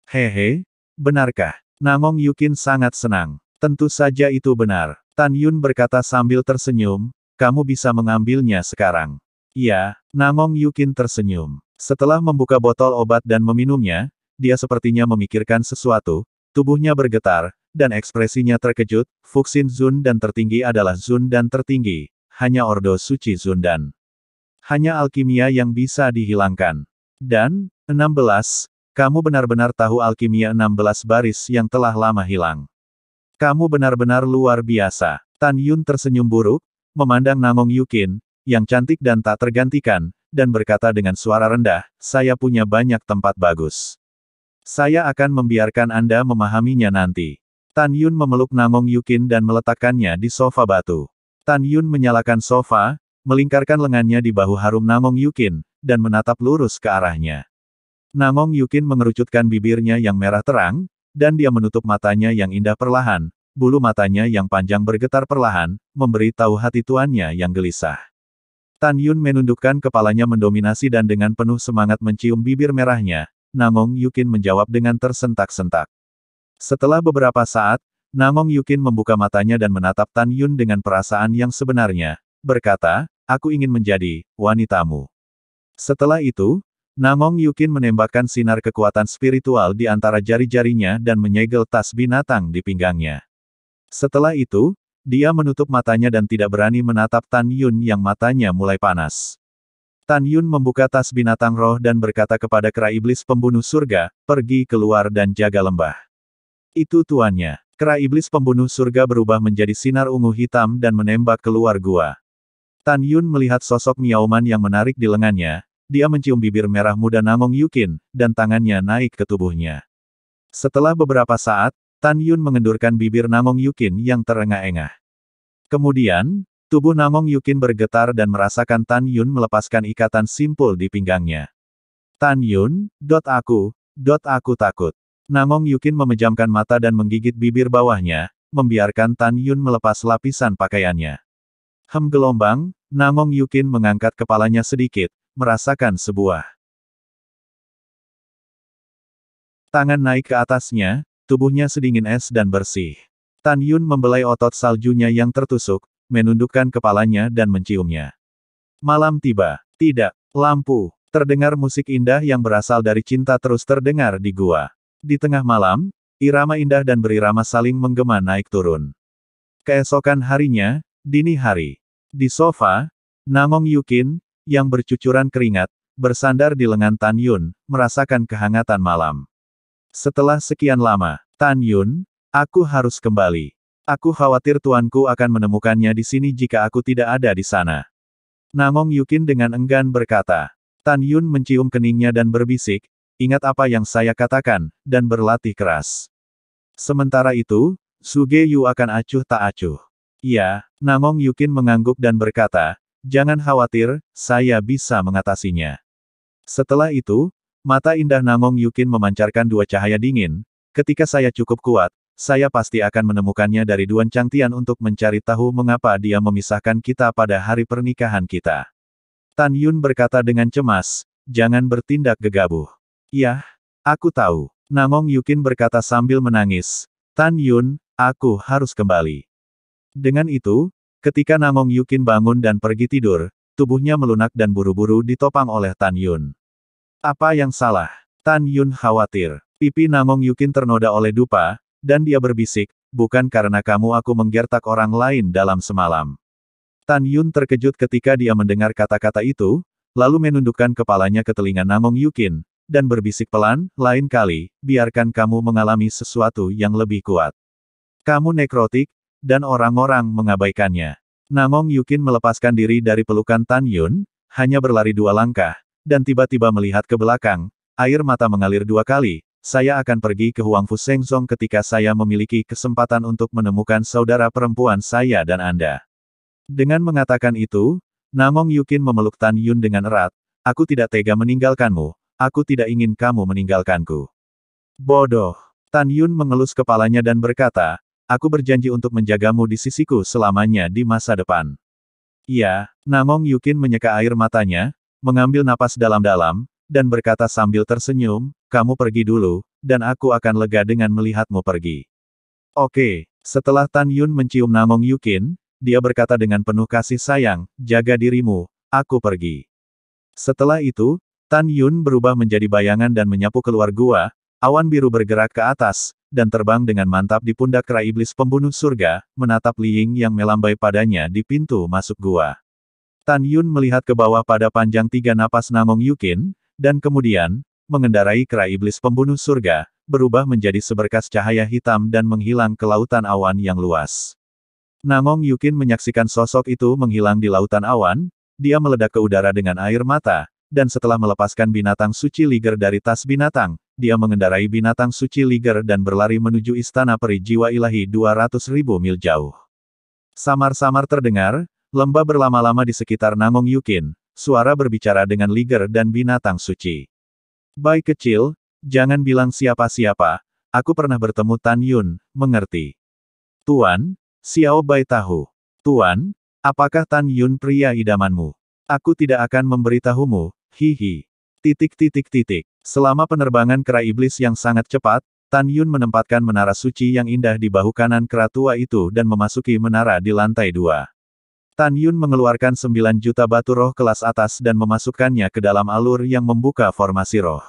Hehe, benarkah? Namong Yukin sangat senang. Tentu saja itu benar. Tan Yun berkata sambil tersenyum, kamu bisa mengambilnya sekarang. Iya, Namong Yukin tersenyum. Setelah membuka botol obat dan meminumnya, dia sepertinya memikirkan sesuatu, tubuhnya bergetar, dan ekspresinya terkejut, Fuxin Zun dan tertinggi adalah Zun dan tertinggi, hanya Ordo Suci Zun dan hanya alkimia yang bisa dihilangkan. Dan, 16, kamu benar-benar tahu alkimia 16 baris yang telah lama hilang. Kamu benar-benar luar biasa. Tan Yun tersenyum buruk, memandang Namong Yukin, yang cantik dan tak tergantikan, dan berkata dengan suara rendah, saya punya banyak tempat bagus. Saya akan membiarkan Anda memahaminya nanti. Tan Yun memeluk Namong Yukin dan meletakkannya di sofa batu. Tan Yun menyalakan sofa, melingkarkan lengannya di bahu harum Namong Yukin, dan menatap lurus ke arahnya. Namong Yukin mengerucutkan bibirnya yang merah terang, dan dia menutup matanya yang indah perlahan, bulu matanya yang panjang bergetar perlahan, memberi tahu hati tuannya yang gelisah. Tan Yun menundukkan kepalanya mendominasi dan dengan penuh semangat mencium bibir merahnya. Namong Yukin menjawab dengan tersentak-sentak. Setelah beberapa saat, Namong Yukin membuka matanya dan menatap Tan Yun dengan perasaan yang sebenarnya, berkata, aku ingin menjadi wanitamu. Setelah itu, Namong Yukin menembakkan sinar kekuatan spiritual di antara jari-jarinya dan menyegel tas binatang di pinggangnya. Setelah itu, dia menutup matanya dan tidak berani menatap Tan Yun yang matanya mulai panas. Tan Yun membuka tas binatang roh dan berkata kepada kera iblis pembunuh surga, pergi keluar dan jaga lembah. Itu tuannya. Kera iblis pembunuh surga berubah menjadi sinar ungu hitam dan menembak keluar gua. Tan Yun melihat sosok Miaoman yang menarik di lengannya, dia mencium bibir merah muda Namong Yukin, dan tangannya naik ke tubuhnya. Setelah beberapa saat, Tan Yun mengendurkan bibir Namong Yukin yang terengah-engah. Kemudian, tubuh Namong Yukin bergetar dan merasakan Tan Yun melepaskan ikatan simpul di pinggangnya. Tan Yun, aku takut. Namong Yukin memejamkan mata dan menggigit bibir bawahnya, membiarkan Tan Yun melepas lapisan pakaiannya. Gelombang, Namong Yukin mengangkat kepalanya sedikit, merasakan sebuah tangan naik ke atasnya, tubuhnya sedingin es dan bersih. Tan Yun membelai otot saljunya yang tertusuk, menundukkan kepalanya dan menciumnya. Malam tiba. Tidak. Lampu. Terdengar musik indah yang berasal dari cinta terus terdengar di gua. Di tengah malam, irama indah dan berirama saling menggema naik turun. Keesokan harinya, dini hari. Di sofa, Namong Yukin, yang bercucuran keringat, bersandar di lengan Tan Yun, merasakan kehangatan malam. Setelah sekian lama, Tan Yun, aku harus kembali. Aku khawatir tuanku akan menemukannya di sini jika aku tidak ada di sana. Namong Yukin dengan enggan berkata. Tan Yun mencium keningnya dan berbisik, ingat apa yang saya katakan, dan berlatih keras. Sementara itu, Suge Yu akan acuh tak acuh. Iya, Namong Yukin mengangguk dan berkata, jangan khawatir, saya bisa mengatasinya. Setelah itu, mata indah Namong Yukin memancarkan dua cahaya dingin. Ketika saya cukup kuat, saya pasti akan menemukannya dari Duan Changtian untuk mencari tahu mengapa dia memisahkan kita pada hari pernikahan kita. Tan Yun berkata dengan cemas, jangan bertindak gegabah. Yah, aku tahu. Namong Yukin berkata sambil menangis. Tan Yun, aku harus kembali. Dengan itu, ketika Namong Yukin bangun dan pergi tidur, tubuhnya melunak dan buru-buru ditopang oleh Tan Yun. Apa yang salah? Tan Yun khawatir. Pipi Namong Yukin ternoda oleh dupa, dan dia berbisik, bukan karena kamu aku menggertak orang lain dalam semalam. Tan Yun terkejut ketika dia mendengar kata-kata itu, lalu menundukkan kepalanya ke telinga Namong Yukin, dan berbisik pelan, lain kali, biarkan kamu mengalami sesuatu yang lebih kuat. Kamu nekrotik, dan orang-orang mengabaikannya. Namong Yukin melepaskan diri dari pelukan Tan Yun, hanya berlari 2 langkah, dan tiba-tiba melihat ke belakang, air mata mengalir 2 kali, saya akan pergi ke Huangfu Shengzong ketika saya memiliki kesempatan untuk menemukan saudara perempuan saya dan Anda. Dengan mengatakan itu, Namong Yukin memeluk Tan Yun dengan erat, aku tidak tega meninggalkanmu, aku tidak ingin kamu meninggalkanku. Bodoh. Tan Yun mengelus kepalanya dan berkata, aku berjanji untuk menjagamu di sisiku selamanya di masa depan. Iya, Namong Yukin menyeka air matanya, mengambil napas dalam-dalam, dan berkata sambil tersenyum, kamu pergi dulu, dan aku akan lega dengan melihatmu pergi. Oke, setelah Tan Yun mencium Namong Yukin, dia berkata dengan penuh kasih sayang, jaga dirimu, aku pergi. Setelah itu, Tan Yun berubah menjadi bayangan dan menyapu keluar gua, awan biru bergerak ke atas, dan terbang dengan mantap di pundak kera iblis pembunuh surga, menatap Li Ying yang melambai padanya di pintu masuk gua. Tan Yun melihat ke bawah pada panjang 3 napas Namong Yukin, dan kemudian, mengendarai kera iblis pembunuh surga, berubah menjadi seberkas cahaya hitam dan menghilang ke lautan awan yang luas. Namong Yukin menyaksikan sosok itu menghilang di lautan awan, dia meledak ke udara dengan air mata, dan setelah melepaskan binatang suci Liger dari tas binatang, dia mengendarai binatang suci Liger dan berlari menuju istana peri jiwa ilahi 200.000 mil jauh. Samar-samar terdengar, lembah berlama-lama di sekitar Namong Yukin, suara berbicara dengan Liger dan binatang suci. Bayi kecil, jangan bilang siapa-siapa, aku pernah bertemu Tan Yun, mengerti? Tuan, Xiao Bai tahu. Tuan, apakah Tan Yun pria idamanmu? Aku tidak akan memberitahumu, hihi. Selama penerbangan kera iblis yang sangat cepat, Tan Yun menempatkan menara suci yang indah di bahu kanan kera tua itu dan memasuki menara di lantai 2. Tan Yun mengeluarkan 9 juta batu roh kelas atas dan memasukkannya ke dalam alur yang membuka formasi roh.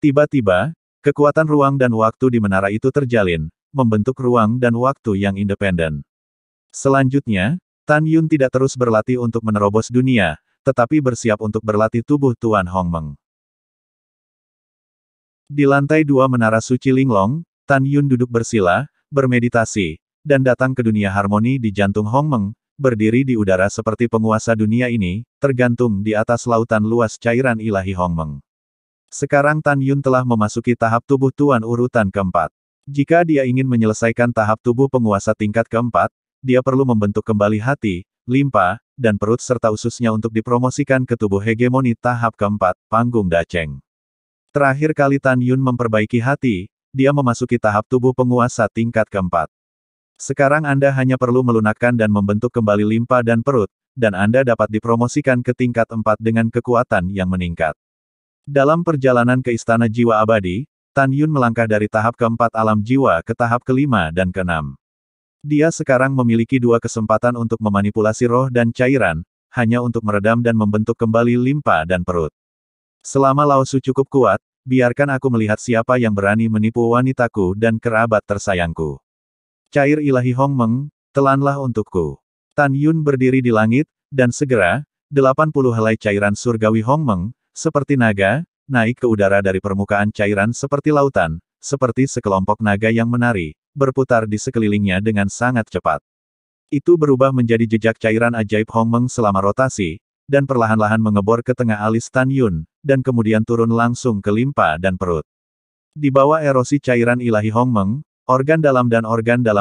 Tiba-tiba, kekuatan ruang dan waktu di menara itu terjalin, membentuk ruang dan waktu yang independen. Selanjutnya, Tan Yun tidak terus berlatih untuk menerobos dunia, tetapi bersiap untuk berlatih tubuh Tuan Hongmeng. Di lantai 2 menara suci Linglong, Tan Yun duduk bersila, bermeditasi, dan datang ke dunia harmoni di jantung Hongmeng, berdiri di udara seperti penguasa dunia ini, tergantung di atas lautan luas cairan ilahi Hongmeng. Sekarang Tan Yun telah memasuki tahap tubuh Tuan urutan keempat. Jika dia ingin menyelesaikan tahap tubuh penguasa tingkat keempat, dia perlu membentuk kembali hati, limpa, dan perut serta ususnya untuk dipromosikan ke tubuh hegemoni tahap keempat, panggung daceng. Terakhir kali Tan Yun memperbaiki hati, dia memasuki tahap tubuh penguasa tingkat keempat. Sekarang Anda hanya perlu melunakkan dan membentuk kembali limpa dan perut, dan Anda dapat dipromosikan ke tingkat 4 dengan kekuatan yang meningkat. Dalam perjalanan ke Istana Jiwa Abadi, Tan Yun melangkah dari tahap keempat alam jiwa ke tahap kelima dan keenam. Dia sekarang memiliki 2 kesempatan untuk memanipulasi roh dan cairan, hanya untuk meredam dan membentuk kembali limpa dan perut. Selama Lao Su cukup kuat, biarkan aku melihat siapa yang berani menipu wanitaku dan kerabat tersayangku. Cair ilahi Hongmeng, telanlah untukku. Tan Yun berdiri di langit, dan segera, 80 helai cairan surgawi Hongmeng, seperti naga, naik ke udara dari permukaan cairan seperti lautan, seperti sekelompok naga yang menari, berputar di sekelilingnya dengan sangat cepat. Itu berubah menjadi jejak cairan ajaib Hongmeng selama rotasi, dan perlahan-lahan mengebor ke tengah alis Tan Yun, dan kemudian turun langsung ke limpa dan perut. Di bawah erosi cairan ilahi Hongmeng, organ dalam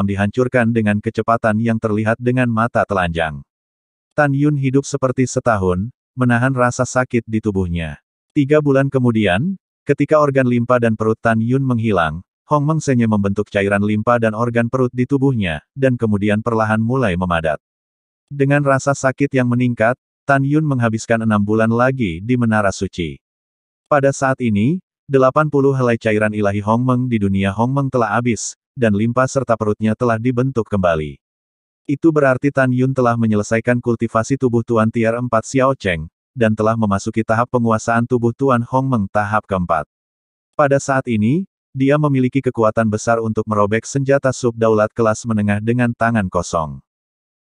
dihancurkan dengan kecepatan yang terlihat dengan mata telanjang. Tan Yun hidup seperti setahun, menahan rasa sakit di tubuhnya. 3 bulan kemudian, ketika organ limpa dan perut Tan Yun menghilang, Hongmeng Senye membentuk cairan limpa dan organ perut di tubuhnya, dan kemudian perlahan mulai memadat. Dengan rasa sakit yang meningkat, Tan Yun menghabiskan 6 bulan lagi di Menara Suci. Pada saat ini, 80 helai cairan ilahi Hongmeng di dunia Hongmeng telah habis, dan limpa serta perutnya telah dibentuk kembali. Itu berarti Tan Yun telah menyelesaikan kultivasi tubuh Tuan Tier 4 Xiao Cheng, dan telah memasuki tahap penguasaan tubuh Tuan Hongmeng tahap keempat. Pada saat ini, dia memiliki kekuatan besar untuk merobek senjata sub-daulat kelas menengah dengan tangan kosong.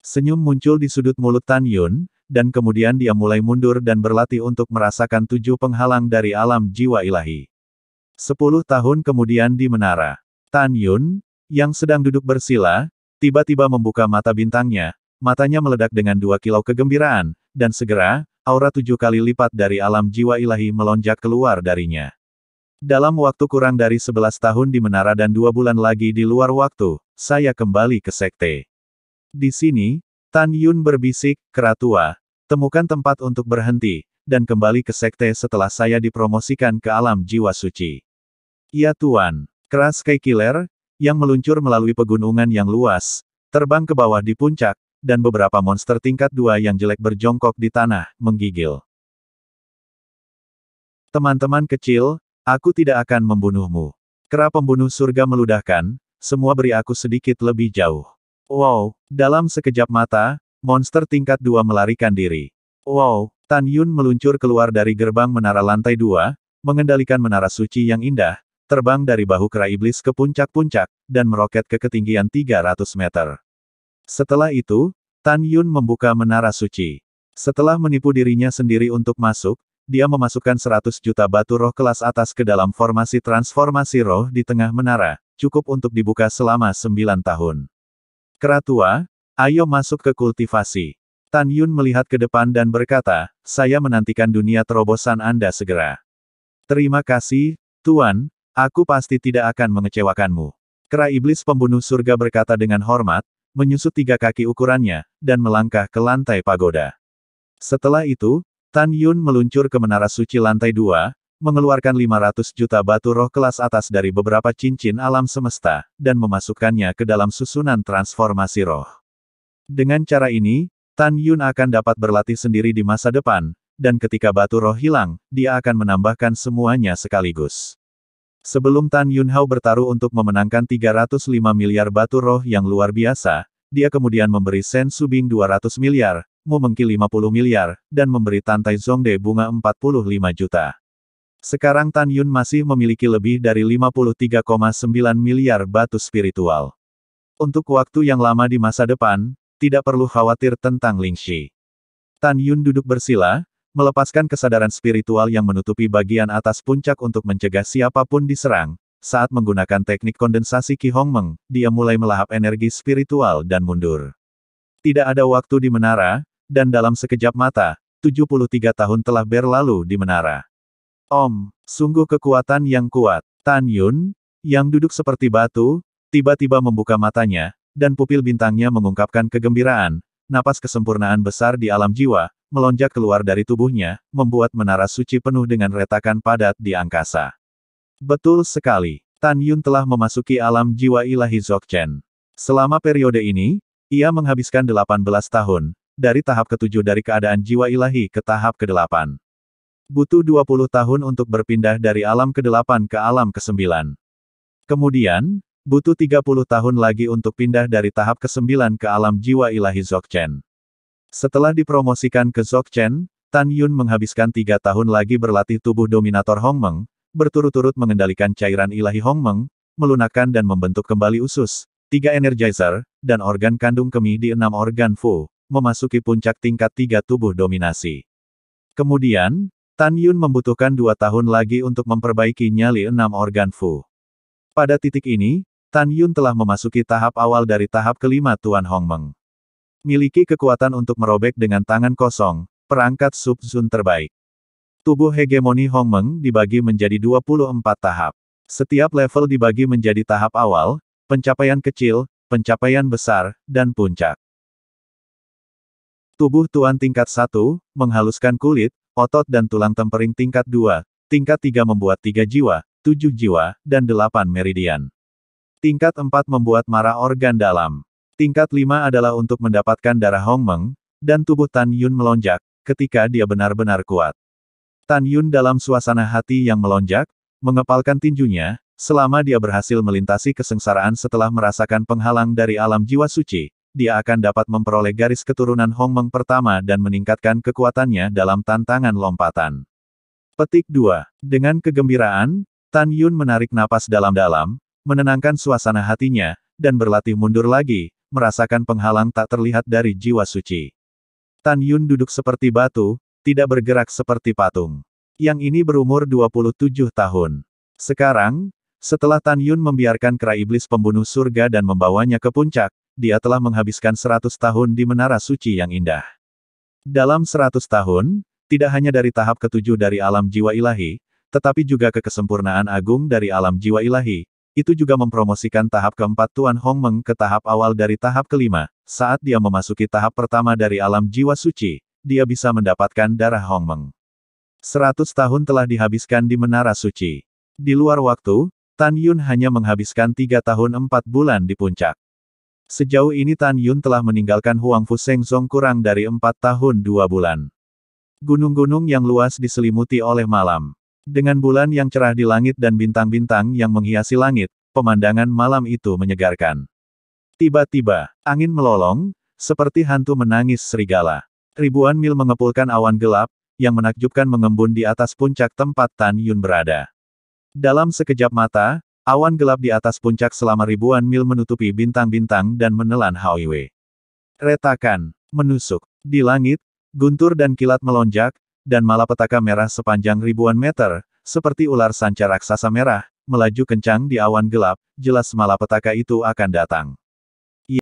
Senyum muncul di sudut mulut Tan Yun, dan kemudian dia mulai mundur dan berlatih untuk merasakan 7 penghalang dari alam jiwa ilahi. 10 tahun kemudian di menara, Tan Yun, yang sedang duduk bersila, tiba-tiba membuka mata bintangnya, matanya meledak dengan 2 kilau kegembiraan, dan segera, aura 7 kali lipat dari alam jiwa ilahi melonjak keluar darinya. Dalam waktu kurang dari 11 tahun di menara dan 2 bulan lagi di luar waktu, saya kembali ke sekte. Di sini, Tan Yun berbisik, kera tua, temukan tempat untuk berhenti, dan kembali ke sekte setelah saya dipromosikan ke alam jiwa suci. Ya Tuan, kera Sky Killer, yang meluncur melalui pegunungan yang luas, terbang ke bawah di puncak, dan beberapa monster tingkat 2 yang jelek berjongkok di tanah, menggigil. Teman-teman kecil, aku tidak akan membunuhmu. Kera pembunuh surga meludahkan, semua beri aku sedikit lebih jauh. Wow, dalam sekejap mata, monster tingkat 2 melarikan diri. Wow, Tan Yun meluncur keluar dari gerbang menara lantai 2, mengendalikan menara suci yang indah, terbang dari bahu kera iblis ke puncak-puncak, dan meroket ke ketinggian 300 meter. Setelah itu, Tan Yun membuka menara suci. Setelah menipu dirinya sendiri untuk masuk, dia memasukkan 100 juta batu roh kelas atas ke dalam formasi transformasi roh di tengah menara, cukup untuk dibuka selama 9 tahun. Kera tua, ayo masuk ke kultivasi. Tan Yun melihat ke depan dan berkata, saya menantikan dunia terobosan Anda segera. Terima kasih, Tuan, aku pasti tidak akan mengecewakanmu. Kera iblis pembunuh surga berkata dengan hormat, menyusut 3 kaki ukurannya, dan melangkah ke lantai pagoda. Setelah itu, Tan Yun meluncur ke menara suci lantai 2, mengeluarkan 500 juta batu roh kelas atas dari beberapa cincin alam semesta, dan memasukkannya ke dalam susunan transformasi roh. Dengan cara ini, Tan Yun akan dapat berlatih sendiri di masa depan, dan ketika batu roh hilang, dia akan menambahkan semuanya sekaligus. Sebelum Tan Yunhao bertaruh untuk memenangkan 305 miliar batu roh yang luar biasa, dia kemudian memberi Shen Subing 200 miliar, Mu Mengqi 50 miliar, dan memberi Tan Tai Zongde bunga 45 juta. Sekarang Tan Yun masih memiliki lebih dari 53,9 miliar batu spiritual. Untuk waktu yang lama di masa depan, tidak perlu khawatir tentang Lingxi. Tan Yun duduk bersila, melepaskan kesadaran spiritual yang menutupi bagian atas puncak untuk mencegah siapapun diserang. Saat menggunakan teknik kondensasi Qi Hongmeng, dia mulai melahap energi spiritual dan mundur. Tidak ada waktu di menara, dan dalam sekejap mata, 73 tahun telah berlalu di menara. Sungguh kekuatan yang kuat. Tan Yun, yang duduk seperti batu, tiba-tiba membuka matanya, dan pupil bintangnya mengungkapkan kegembiraan. Napas kesempurnaan besar di alam jiwa, melonjak keluar dari tubuhnya, membuat menara suci penuh dengan retakan padat di angkasa. Betul sekali, Tan Yun telah memasuki alam jiwa ilahi Dzogchen. Selama periode ini, ia menghabiskan 18 tahun, dari tahap ke-7 dari keadaan jiwa ilahi ke tahap ke-8. Butuh 20 tahun untuk berpindah dari alam ke-8 ke alam ke-9. Kemudian, butuh 30 tahun lagi untuk pindah dari tahap ke-9 ke alam jiwa ilahi Dzogchen. Setelah dipromosikan ke Dzogchen, Tan Yun menghabiskan 3 tahun lagi berlatih tubuh dominator Hongmeng, berturut-turut mengendalikan cairan ilahi Hongmeng, melunakkan dan membentuk kembali usus, 3 energizer, dan organ kandung kemih di 6 organ Fu, memasuki puncak tingkat 3 tubuh dominasi. Kemudian, Tan Yun membutuhkan 2 tahun lagi untuk memperbaiki nyali 6 organ Fu. Pada titik ini, Tan Yun telah memasuki tahap awal dari tahap kelima Tuan Hongmeng. Miliki kekuatan untuk merobek dengan tangan kosong, perangkat sub-zun terbaik. Tubuh hegemoni Hongmeng dibagi menjadi 24 tahap. Setiap level dibagi menjadi tahap awal, pencapaian kecil, pencapaian besar, dan puncak. Tubuh Tuan tingkat 1, menghaluskan kulit, otot dan tulang tempering tingkat 2, tingkat 3 membuat 3 jiwa, 7 jiwa, dan 8 meridian. Tingkat 4 membuat mara organ dalam. Tingkat 5 adalah untuk mendapatkan darah Hongmeng, dan tubuh Tan Yun melonjak, ketika dia benar-benar kuat. Tan Yun dalam suasana hati yang melonjak, mengepalkan tinjunya, selama dia berhasil melintasi kesengsaraan setelah merasakan penghalang dari alam jiwa suci, dia akan dapat memperoleh garis keturunan Hongmeng pertama dan meningkatkan kekuatannya dalam tantangan lompatan. Petik 2. Dengan kegembiraan, Tan Yun menarik napas dalam-dalam, menenangkan suasana hatinya, dan berlatih mundur lagi, merasakan penghalang tak terlihat dari jiwa suci. Tan Yun duduk seperti batu, tidak bergerak seperti patung. Yang ini berumur 27 tahun. Sekarang, setelah Tan Yun membiarkan kera iblis pembunuh surga dan membawanya ke puncak, dia telah menghabiskan 100 tahun di menara suci yang indah. Dalam 100 tahun, tidak hanya dari tahap ke-7 dari alam jiwa ilahi, tetapi juga ke kesempurnaan agung dari alam jiwa ilahi, itu juga mempromosikan tahap ke-4 Tuan Hongmeng ke tahap awal dari tahap ke-5. Saat dia memasuki tahap pertama dari alam jiwa suci, dia bisa mendapatkan darah Hongmeng. 100 tahun telah dihabiskan di menara suci. Di luar waktu, Tan Yun hanya menghabiskan 3 tahun 4 bulan di puncak. Sejauh ini Tan Yun telah meninggalkan Huangfu Shengzong kurang dari 4 tahun 2 bulan. Gunung-gunung yang luas diselimuti oleh malam. Dengan bulan yang cerah di langit dan bintang-bintang yang menghiasi langit, pemandangan malam itu menyegarkan. Tiba-tiba, angin melolong, seperti hantu menangis serigala. Ribuan mil mengepulkan awan gelap, yang menakjubkan mengembun di atas puncak tempat Tan Yun berada. Dalam sekejap mata, awan gelap di atas puncak selama ribuan mil menutupi bintang-bintang dan menelan Hao Wei. Retakan, menusuk. Di langit, guntur dan kilat melonjak, dan malapetaka merah sepanjang ribuan meter, seperti ular sanca raksasa merah, melaju kencang di awan gelap, jelas malapetaka itu akan datang.